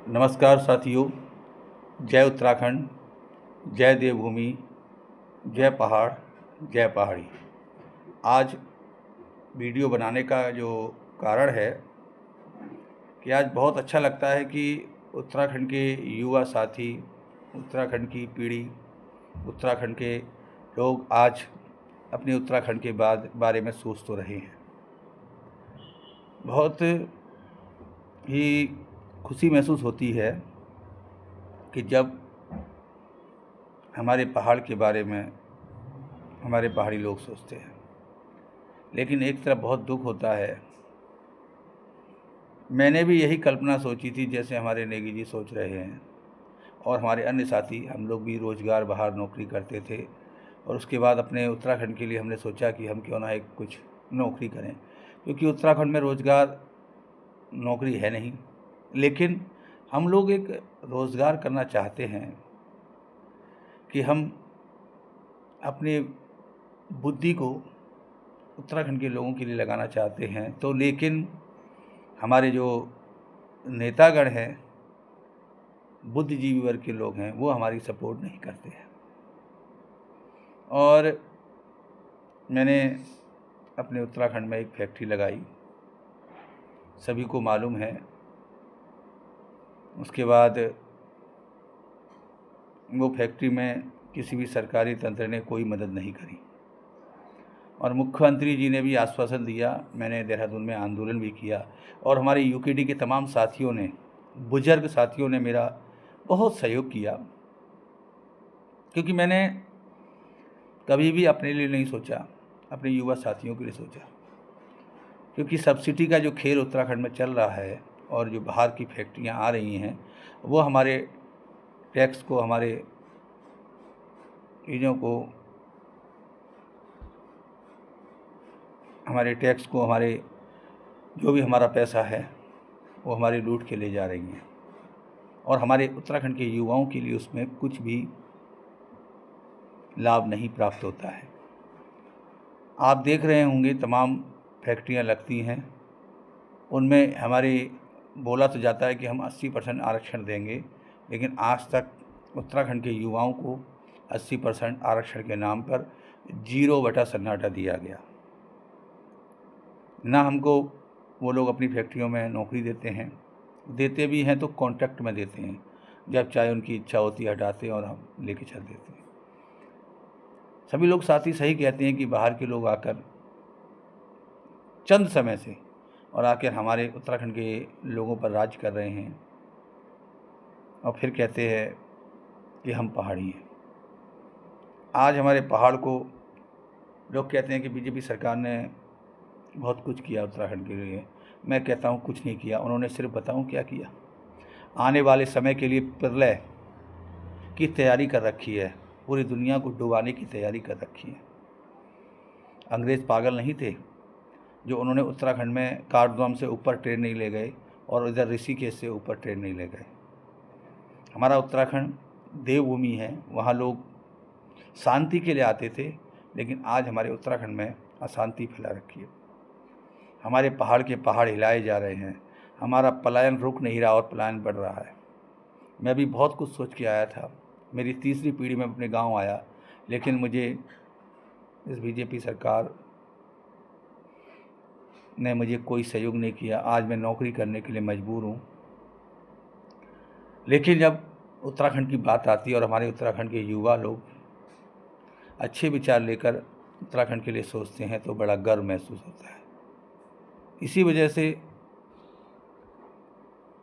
नमस्कार साथियों। जय उत्तराखंड, जय देवभूमि, जय पहाड़, जय पहाड़ी। आज वीडियो बनाने का जो कारण है कि आज बहुत अच्छा लगता है कि उत्तराखंड के युवा साथी, उत्तराखंड की पीढ़ी, उत्तराखंड के लोग आज अपने उत्तराखंड के बारे में सोच तो रहे हैं। बहुत ही खुशी महसूस होती है कि जब हमारे पहाड़ के बारे में हमारे पहाड़ी लोग सोचते हैं। लेकिन एक तरफ बहुत दुख होता है। मैंने भी यही कल्पना सोची थी जैसे हमारे नेगी जी सोच रहे हैं, और हमारे अन्य साथी, हम लोग भी रोज़गार बाहर नौकरी करते थे, और उसके बाद अपने उत्तराखंड के लिए हमने सोचा कि हम क्यों ना एक कुछ नौकरी करें, क्योंकि उत्तराखंड में रोज़गार नौकरी है नहीं। लेकिन हम लोग एक रोज़गार करना चाहते हैं कि हम अपनी बुद्धि को उत्तराखंड के लोगों के लिए लगाना चाहते हैं। तो लेकिन हमारे जो नेतागण हैं, बुद्धिजीवी वर्ग के लोग हैं, वो हमारी सपोर्ट नहीं करते हैं। और मैंने अपने उत्तराखंड में एक फैक्ट्री लगाई, सभी को मालूम है। उसके बाद वो फैक्ट्री में किसी भी सरकारी तंत्र ने कोई मदद नहीं करी, और मुख्यमंत्री जी ने भी आश्वासन दिया। मैंने देहरादून में आंदोलन भी किया, और हमारे यूकेडी के तमाम साथियों ने, बुजुर्ग साथियों ने मेरा बहुत सहयोग किया, क्योंकि मैंने कभी भी अपने लिए नहीं सोचा, अपने युवा साथियों के लिए सोचा। क्योंकि सब्सिडी का जो खेल उत्तराखंड में चल रहा है, और जो बाहर की फैक्ट्रियां आ रही हैं, वो हमारे टैक्स को, हमारे चीज़ों को, हमारे जो भी हमारा पैसा है, वो हमारे लूट के ले जा रही हैं, और हमारे उत्तराखंड के युवाओं के लिए उसमें कुछ भी लाभ नहीं प्राप्त होता है। आप देख रहे होंगे तमाम फैक्ट्रियां लगती हैं, उनमें हमारे बोला तो जाता है कि हम 80% आरक्षण देंगे, लेकिन आज तक उत्तराखंड के युवाओं को 80% आरक्षण के नाम पर 0 बटा सन्नाटा दिया गया। ना हमको वो लोग अपनी फैक्ट्रियों में नौकरी देते हैं, देते भी हैं तो कॉन्ट्रैक्ट में देते हैं, जब चाहे उनकी इच्छा होती है हटाते हैं और हम लेके चल देते हैं। सभी लोग साथी सही कहते हैं कि बाहर के लोग आकर चंद समय से और आकर हमारे उत्तराखंड के लोगों पर राज कर रहे हैं, और फिर कहते हैं कि हम पहाड़ी हैं। आज हमारे पहाड़ को लोग कहते हैं कि बीजेपी सरकार ने बहुत कुछ किया उत्तराखंड के लिए। मैं कहता हूँ कुछ नहीं किया। उन्होंने सिर्फ बताऊँ क्या किया? आने वाले समय के लिए प्रलय की तैयारी कर रखी है, पूरी दुनिया को डुबाने की तैयारी कर रखी है। अंग्रेज़ पागल नहीं थे जो उन्होंने उत्तराखंड में कारदोम से ऊपर ट्रेन नहीं ले गए, और इधर ऋषिकेश से ऊपर ट्रेन नहीं ले गए। हमारा उत्तराखंड देवभूमि है, वहाँ लोग शांति के लिए आते थे, लेकिन आज हमारे उत्तराखंड में अशांति फैला रखी है। हमारे पहाड़ के पहाड़ हिलाए जा रहे हैं, हमारा पलायन रुक नहीं रहा और पलायन बढ़ रहा है। मैं भी बहुत कुछ सोच के आया था। मेरी तीसरी पीढ़ी में अपने गांव आया, लेकिन मुझे इस बीजेपी सरकार ने मुझे कोई सहयोग नहीं किया। आज मैं नौकरी करने के लिए मजबूर हूँ। लेकिन जब उत्तराखंड की बात आती है और हमारे उत्तराखंड के युवा लोग अच्छे विचार लेकर उत्तराखंड के लिए सोचते हैं, तो बड़ा गर्व महसूस होता है। इसी वजह से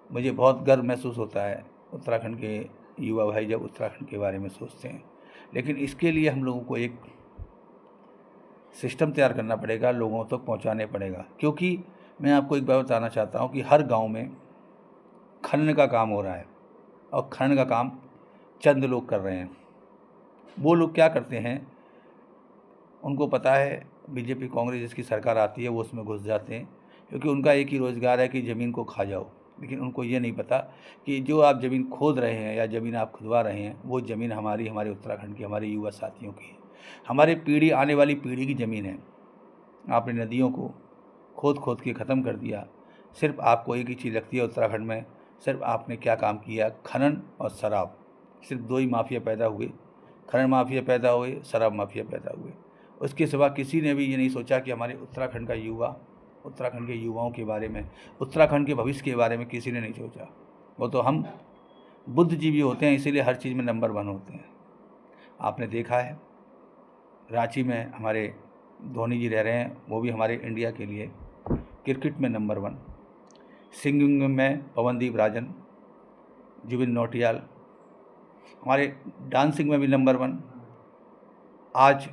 मुझे बहुत गर्व महसूस होता है उत्तराखंड के युवा भाई जब उत्तराखंड के बारे में सोचते हैं। लेकिन इसके लिए हम लोगों को एक सिस्टम तैयार करना पड़ेगा, लोगों तक पहुंचाने पड़ेगा। क्योंकि मैं आपको एक बात बताना चाहता हूं कि हर गांव में खनन का काम हो रहा है, और खनन का काम चंद लोग कर रहे हैं। वो लोग क्या करते हैं, उनको पता है बीजेपी कांग्रेस जिसकी सरकार आती है वो उसमें घुस जाते हैं, क्योंकि उनका एक ही रोज़गार है कि ज़मीन को खा जाओ। लेकिन उनको ये नहीं पता कि जो आप ज़मीन खोद रहे हैं या ज़मीन आप खुदवा रहे हैं, वो ज़मीन हमारे उत्तराखंड की, हमारे युवा साथियों की है, हमारे पीढ़ी, आने वाली पीढ़ी की ज़मीन है। आपने नदियों को खोद खोद के ख़त्म कर दिया। सिर्फ आपको एक ही चीज़ लगती है उत्तराखंड में सिर्फ आपने क्या काम किया, खनन और शराब, सिर्फ 2 ही माफिया पैदा हुए, खनन माफिया पैदा हुए, शराब माफिया पैदा हुए। उसके सिवा किसी ने भी ये नहीं सोचा कि हमारे उत्तराखंड का युवा, उत्तराखंड के युवाओं के बारे में, उत्तराखंड के भविष्य के बारे में किसी ने नहीं सोचा। वो तो हम बुद्धिजीवी होते हैं, इसीलिए हर चीज़ में नंबर 1 होते हैं। आपने देखा है रांची में हमारे धोनी जी रह रहे हैं, वो भी हमारे इंडिया के लिए क्रिकेट में नंबर 1, सिंगिंग में पवनदीप राजन, जुबिन नौटियाल, हमारे डांसिंग में भी नंबर 1। आज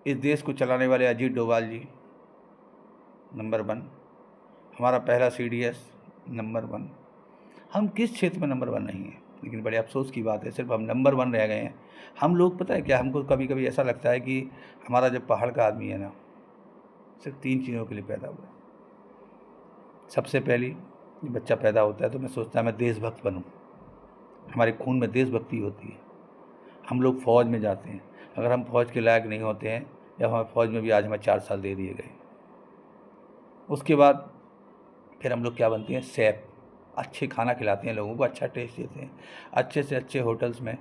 इस देश को चलाने वाले अजीत डोभाल जी नंबर 1, हमारा पहला CDS नंबर 1। हम किस क्षेत्र में नंबर 1 नहीं है, लेकिन बड़े अफसोस की बात है सिर्फ हम नंबर 1 रह गए हैं। हम लोग पता है क्या, हमको कभी कभी ऐसा लगता है कि हमारा जब पहाड़ का आदमी है ना, सिर्फ 3 चीज़ों के लिए पैदा हुआ। सबसे पहली, बच्चा पैदा होता है तो मैं सोचता है मैं देशभक्त बनूं, हमारे खून में देशभक्ति होती है। हम लोग फ़ौज में जाते हैं, अगर हम फ़ौज के लायक नहीं होते हैं, या हमारे फ़ौज में भी आज हमें 4 साल दे दिए गए, उसके बाद फिर हम लोग क्या बनते हैं, शेफ़, अच्छे खाना खिलाते हैं लोगों को, अच्छा टेस्ट देते हैं, अच्छे से अच्छे होटल्स में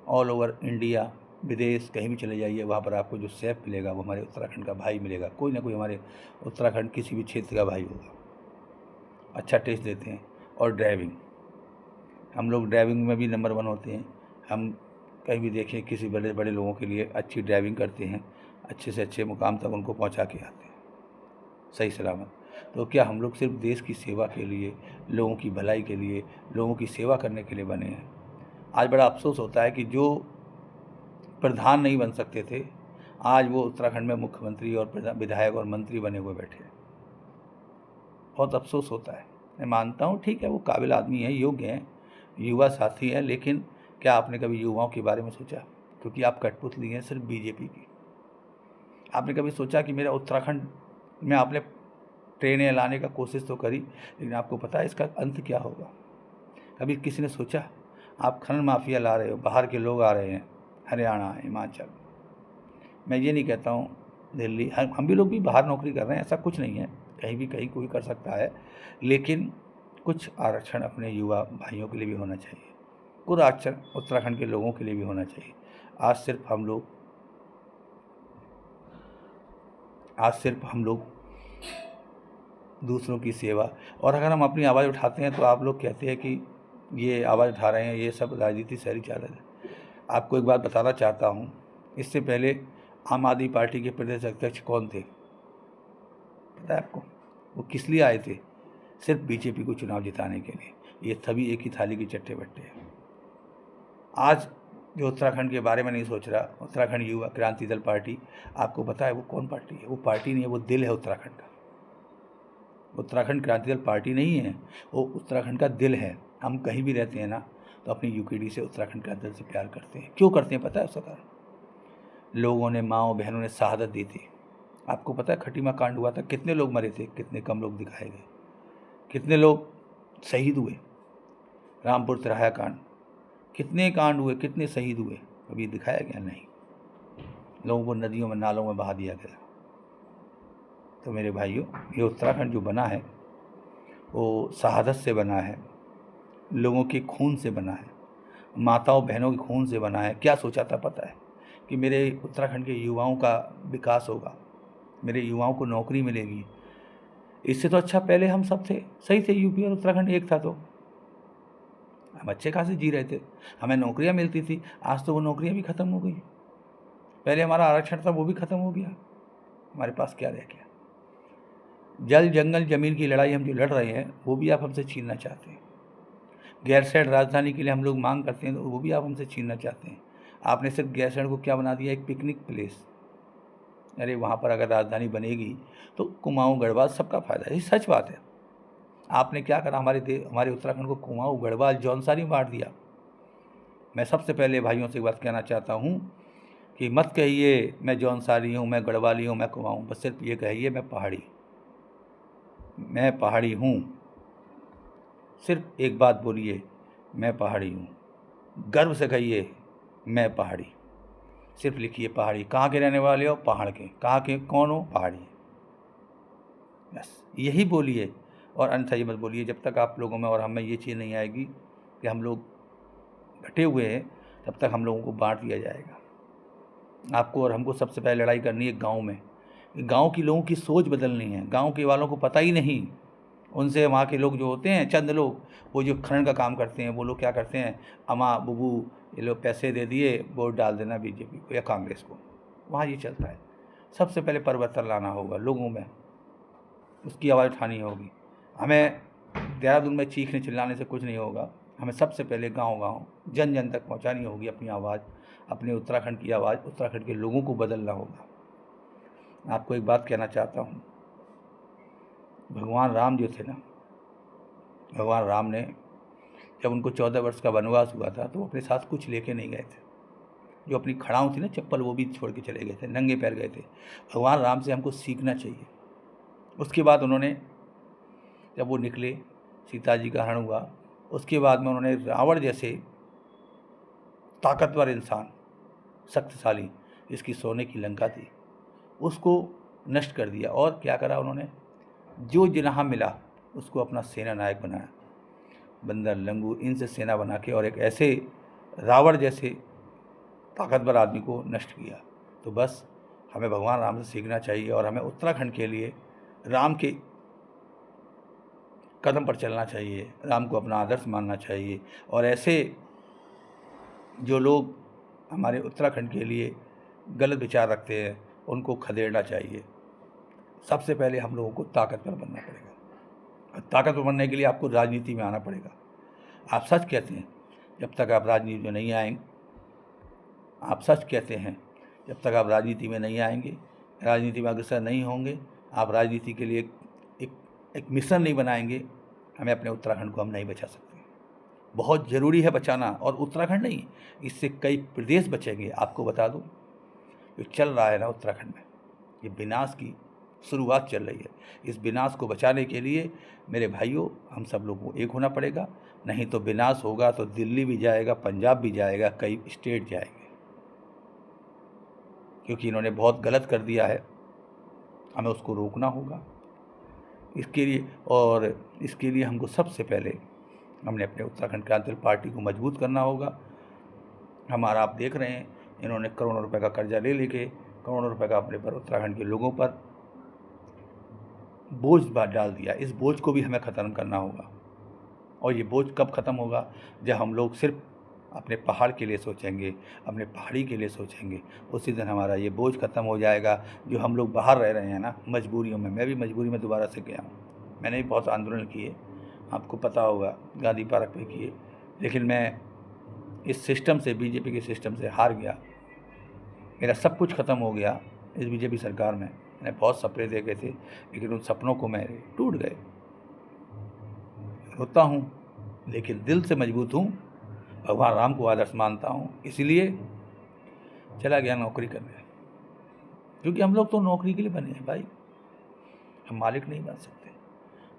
ऑल ओवर इंडिया, विदेश कहीं भी चले जाइए, वहाँ पर आपको जो शेफ़ मिलेगा वो हमारे उत्तराखंड का भाई मिलेगा, कोई ना कोई हमारे उत्तराखंड किसी भी क्षेत्र का भाई होगा, अच्छा टेस्ट देते हैं। और ड्राइविंग, हम लोग ड्राइविंग में भी नंबर 1 होते हैं। हम कहीं भी देखें किसी बड़े बड़े लोगों के लिए अच्छी ड्राइविंग करते हैं, अच्छे से अच्छे मुकाम तक उनको पहुंचा के आते हैं सही सलामत। तो क्या हम लोग सिर्फ देश की सेवा के लिए, लोगों की भलाई के लिए, लोगों की सेवा करने के लिए बने हैं? आज बड़ा अफसोस होता है कि जो प्रधान नहीं बन सकते थे, आज वो उत्तराखंड में मुख्यमंत्री और विधायक और मंत्री बने हुए बैठे हैं। बहुत अफसोस होता है। मैं मानता हूँ ठीक है, वो काबिल आदमी है, योग्य हैं, युवा साथी हैं, लेकिन क्या आपने कभी युवाओं के बारे में सोचा? क्योंकि आप कठपुतली हैं सिर्फ बीजेपी की। आपने कभी सोचा कि मेरा उत्तराखंड में आपने ट्रेनें लाने का कोशिश तो करी, लेकिन आपको पता है इसका अंत क्या होगा? कभी किसी ने सोचा? आप खनन माफिया ला रहे हो, बाहर के लोग आ रहे हैं, हरियाणा, हिमाचल, मैं ये नहीं कहता हूँ दिल्ली, हम भी लोग भी बाहर नौकरी कर रहे हैं, ऐसा कुछ नहीं है, कहीं भी कहीं कोई कर सकता है, लेकिन कुछ आरक्षण अपने युवा भाइयों के लिए भी होना चाहिए, कुछ आरक्षण उत्तराखंड के लोगों के लिए भी होना चाहिए। आज सिर्फ हम लोग दूसरों की सेवा, और अगर हम अपनी आवाज़ उठाते हैं तो आप लोग कहते हैं कि ये आवाज़ उठा रहे हैं, ये सब राजनीति शहरी चाल है। आपको एक बात बताना चाहता हूँ, इससे पहले आम आदमी पार्टी के प्रदेश अध्यक्ष कौन थे पता है आपको? वो किस लिए आए थे? सिर्फ बीजेपी को चुनाव जिताने के लिए। ये सभी एक ही थाली के चट्टे बट्टे हैं। आज जो उत्तराखंड के बारे में नहीं सोच रहा, उत्तराखंड युवा क्रांति दल पार्टी, आपको पता है वो कौन पार्टी है? वो पार्टी नहीं है, वो दिल है उत्तराखंड का। उत्तराखंड क्रांति दल पार्टी नहीं है, वो उत्तराखंड का दिल है। हम कहीं भी रहते हैं ना, तो अपनी UKD से उत्तराखंड क्रांति दल से प्यार करते हैं। क्यों करते हैं पता है उसका कारण? लोगों ने, माँओं बहनों ने शहादत दी थी। आपको पता है खटीमा कांड हुआ था, कितने लोग मरे थे, कितने कम लोग दिखाए गए, कितने लोग शहीद हुए? रामपुर तिराहा कांड, कितने कांड हुए, कितने शहीद हुए, कभी दिखाया गया? नहीं। लोगों को नदियों में, नालों में बहा दिया गया। तो मेरे भाइयों, ये उत्तराखंड जो बना है वो शहादत से बना है, लोगों के खून से बना है, माताओं बहनों के खून से बना है। क्या सोचा था पता है कि मेरे उत्तराखंड के युवाओं का विकास होगा, मेरे युवाओं को नौकरी मिलेगी? इससे तो अच्छा पहले हम सब थे, सही थे, यूपी और उत्तराखंड एक था तो हम अच्छे खासे जी रहे थे, हमें नौकरियां मिलती थी। आज तो वो नौकरियां भी ख़त्म हो गई। पहले हमारा आरक्षण था वो भी ख़त्म हो गया, हमारे पास क्या रह गया? जल जंगल ज़मीन की लड़ाई हम जो लड़ रहे हैं वो भी आप हमसे छीनना चाहते हैं। गैरसैंण राजधानी के लिए हम लोग मांग करते हैं तो वो भी आप हमसे छीनना चाहते हैं। आपने सिर्फ गैरसैंण को क्या बना दिया, एक पिकनिक प्लेस। अरे वहाँ पर अगर राजधानी बनेगी तो कुमाऊँ गढ़वाल सबका फ़ायदा है, ये सच बात है। आपने क्या करा, हमारे उत्तराखंड को कुमाऊँ गढ़वाल जौनसारी में बांट दिया। मैं सबसे पहले भाइयों से एक बात कहना चाहता हूँ कि मत कहिए मैं जौनसारी हूँ, मैं गढ़वाली हूँ, मैं कुमाऊँ, बस सिर्फ ये कहिए मैं पहाड़ी हूँ। सिर्फ एक बात बोलिए, मैं पहाड़ी हूँ। गर्व से कहिए मैं पहाड़ी। सिर्फ लिखिए पहाड़ी। कहाँ के रहने वाले हो? पहाड़ के। कहाँ के कौन हो? पहाड़ी। बस यही बोलिए और अन्यथा ये मत बोलिए जब तक आप लोगों में और हम में ये चीज़ नहीं आएगी कि हम लोग बटे हुए हैं, तब तक हम लोगों को बांट दिया जाएगा। आपको और हमको सबसे पहले लड़ाई करनी है गांव में। गांव के लोगों की सोच बदलनी है। गांव के वालों को पता ही नहीं, उनसे वहाँ के लोग जो होते हैं चंद लोग, वो जो खनन का काम करते हैं, वो लोग क्या करते हैं, अम्मा बुबू ये लोग पैसे दे दिए, वोट डाल देना बीजेपी को या कांग्रेस को। वहाँ ये चलता है। सबसे पहले परिवर्तन लाना होगा लोगों में, उसकी आवाज़ उठानी होगी। हमें देहरादून में चीखने चिल्लाने से कुछ नहीं होगा। हमें सबसे पहले गांव-गांव जन जन तक पहुंचानी होगी अपनी आवाज़, अपने उत्तराखंड की आवाज़। उत्तराखंड के लोगों को बदलना होगा। आपको एक बात कहना चाहता हूँ, भगवान राम जो थे ना, भगवान राम ने जब उनको 14 वर्ष का वनवास हुआ था तो वो अपने साथ कुछ लेके नहीं गए थे। जो अपनी खड़ाऊँ थी ना, चप्पल, वो भी छोड़ के चले गए थे, नंगे पैर गए थे। भगवान राम से हमको सीखना चाहिए। उसके बाद उन्होंने, जब वो निकले, सीता जी का हरण हुआ, उसके बाद में उन्होंने रावण जैसे ताकतवर इंसान, शक्तिशाली, जिसकी सोने की लंका थी, उसको नष्ट कर दिया। और क्या करा उन्होंने, जो जिन्हा मिला उसको अपना सेना नायक बनाया। बंदर, लंगूर, इनसे सेना बना के और एक ऐसे रावण जैसे ताकतवर आदमी को नष्ट किया। तो बस हमें भगवान राम से सीखना चाहिए और हमें उत्तराखंड के लिए राम के कदम पर चलना चाहिए, राम को अपना आदर्श मानना चाहिए। और ऐसे जो लोग हमारे उत्तराखंड के लिए गलत विचार रखते हैं, उनको खदेड़ना चाहिए। सबसे पहले हम लोगों को ताकतवर बनना पड़ेगा, और ताकतवर बनने के लिए आपको राजनीति में आना पड़ेगा। आप सच कहते हैं, जब तक आप राजनीति में नहीं आएंगे, आप सच कहते हैं, जब तक आप राजनीति में नहीं आएंगे, राजनीति में अग्रसर नहीं होंगे, आप राजनीति के लिए एक मिशन नहीं बनाएंगे, हमें अपने उत्तराखंड को हम नहीं बचा सकते। बहुत ज़रूरी है बचाना, और उत्तराखंड नहीं, इससे कई प्रदेश बचेंगे। आपको बता दूं, जो चल रहा है ना उत्तराखंड में, ये विनाश की शुरुआत चल रही है। इस विनाश को बचाने के लिए मेरे भाइयों, हम सब लोगों को एक होना पड़ेगा। नहीं तो विनाश होगा तो दिल्ली भी जाएगा, पंजाब भी जाएगा, कई स्टेट जाएंगे, क्योंकि इन्होंने बहुत गलत कर दिया है। हमें उसको रोकना होगा। इसके लिए हमको सबसे पहले हमने अपने उत्तराखंड क्रांति पार्टी को मजबूत करना होगा। हमारा आप देख रहे हैं, इन्होंने करोड़ों रुपए का कर्जा ले लेके करोड़ों रुपए का अपने पर उत्तराखंड के लोगों पर बोझ डाल दिया। इस बोझ को भी हमें ख़त्म करना होगा। और ये बोझ कब ख़त्म होगा, जब हम लोग सिर्फ अपने पहाड़ के लिए सोचेंगे, अपने पहाड़ी के लिए सोचेंगे। उसी दिन हमारा ये बोझ ख़त्म हो जाएगा। जो हम लोग बाहर रह रहे हैं ना, मजबूरियों में, मैं भी मजबूरी में दोबारा से गया हूँ। मैंने भी बहुत आंदोलन किए, आपको पता होगा, गांधी पार्क पे किए, लेकिन मैं इस सिस्टम से, बीजेपी के सिस्टम से हार गया। मेरा सब कुछ ख़त्म हो गया इस बीजेपी सरकार में। मैंने बहुत सपने देखे थे, लेकिन उन सपनों को मेरे टूट गए। रोता हूँ, लेकिन दिल से मजबूत हूँ। भगवान राम को आदर्श मानता हूँ, इसलिए चला गया नौकरी करने। क्योंकि हम लोग तो नौकरी के लिए बने हैं भाई, हम मालिक नहीं बन सकते।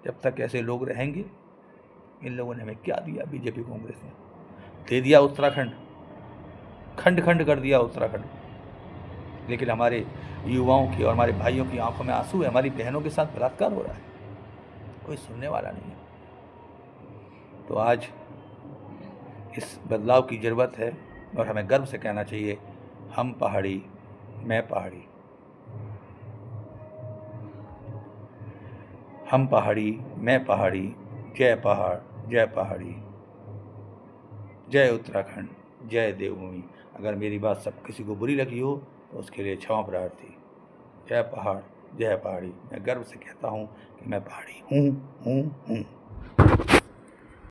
जब तक ऐसे लोग रहेंगे, इन लोगों ने हमें क्या दिया, बीजेपी कांग्रेस ने दे दिया उत्तराखंड, खंड खंड कर दिया उत्तराखंड। लेकिन हमारे युवाओं की और हमारे भाइयों की आंखों में आंसू है। हमारी बहनों के साथ बलात्कार हो रहा है, कोई सुनने वाला नहीं है। तो आज इस बदलाव की ज़रूरत है, और हमें गर्व से कहना चाहिए, हम पहाड़ी, मैं पहाड़ी, हम पहाड़ी, मैं पहाड़ी, जय पहाड़, जय पहाड़ी, जय उत्तराखंड, जय देवभूमि। अगर मेरी बात सब किसी को बुरी लगी हो तो उसके लिए क्षमा प्रार्थी। जय पहाड़, जय पहाड़ी। मैं गर्व से कहता हूँ कि मैं पहाड़ी हूँ।